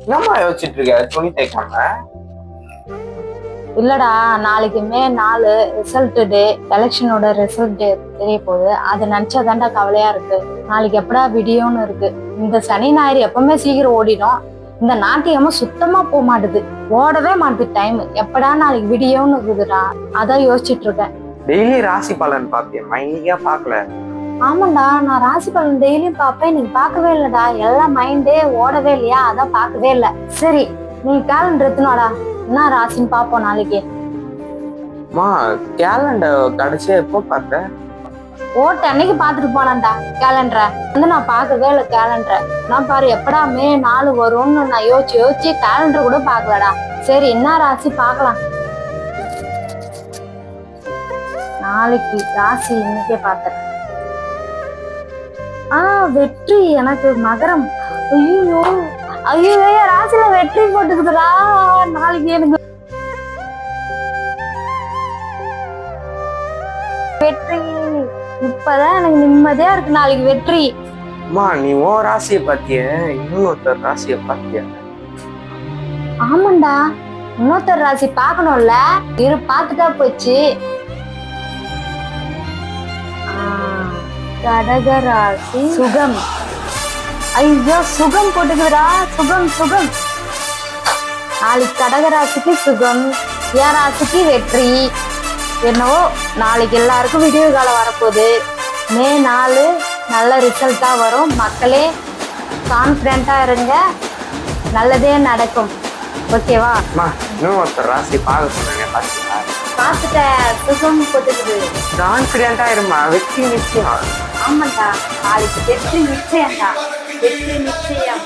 என்னம்மா யோசிச்சுட்டு இருக்க துணி தைக்காம? இல்லடா, நாளைக்கு மே 4 ரிசல்ட் டே, எலெக்ஷனோட ரிசல்ட் டே தெரிய போகுது. அதை நினைச்சாதான்டா கவலையா இருக்கு. நாளைக்கு எப்படா விடியோன்னு இருக்கு. இந்த சனி ஞாயிறு எப்பவுமே சீக்கிரம் ஓடிடும். இந்த நாட்டியமும் சுத்தமா போக மாட்டுது, ஓடவே மாட்டுது டைம். எப்படா நாளைக்கு விடியோன்னு இருக்குதுடா, அதான் யோசிச்சுட்டு இருக்கேன். டெய்லி ராசி பலன் பாப்பியம்மா, இன்னைக்கா பாக்கல? ஆமாண்டா, நான் ராசி பலன் டெய்லியும் பார்ப்பேன். நீங்க பார்க்கவே இல்லடா, எல்லாம் மைண்டே ஓடவே இல்லையா, அதான் பார்க்கவே இல்லை. சரி, நீ கேலண்டர் எடுத்துனாடா, என்ன ராசின்னு பாப்போம் நாளைக்கு. கேலண்டர் கடைசியா எப்போ பார்த்த? ஓட்ட அன்னைக்கு பாத்துட்டு போனான்டா கேலண்டரை. நான் பார்க்கவே இல்லை கேலண்டரை. நான் பாரு எப்படா மே 4 வரும்னு நான் யோசிச்சு கேலண்டர் கூட பாக்கலடா. சரி, என்ன ராசி பார்க்கலாம். நாளைக்கு ராசி இன்னைக்கே பார்த்தேன். வெற்றி எனக்கு மகரம். ஐயோ ஐயோ, ராசியில வெற்றி போட்டுக்குதுடா. நாளைக்கு எனக்கு வெற்றி. இப்பதான் எனக்கு நிம்மதியா இருக்கு. நாளைக்கு வெற்றி. நீ ஓ ராசியை பாத்திய, இன்னொருத்தர் ராசியை பாத்திய? ஆமாண்டா, இன்னொருத்தர் ராசி பாக்கணும்ல, இரு பாத்துட்டா போச்சு. கடகராசி சுகம். ஐயோ, சுகம் போட்டுக்குதுடா. சுகம் சுகம். நாளைக்கு கடகராசிக்கு சுகம், என் ராசிக்கு வெற்றி. என்னவோ நாளைக்கு எல்லாருக்கும் விடிவு காலம் வரப்போகுது. மே 4 நல்ல ரிசல்ட்டா வரும். மக்களே கான்ஃபிடென்ட்டா இருங்க, நல்லதே நடக்கும். ஓகேவா? இன்னொருத்தர் ராசி பார்க்க சொன்னேன், பாத்தீங்களா? பார்த்துட்டேன். சுகம் போட்டுக்குது. கான்ஃபிடென்ட்டா இருமா, வெற்றி நிச்சயம். ஆமாண்டா, நாளைக்கு வெற்றி நிச்சயம்டா. வெற்றி நிச்சயம்.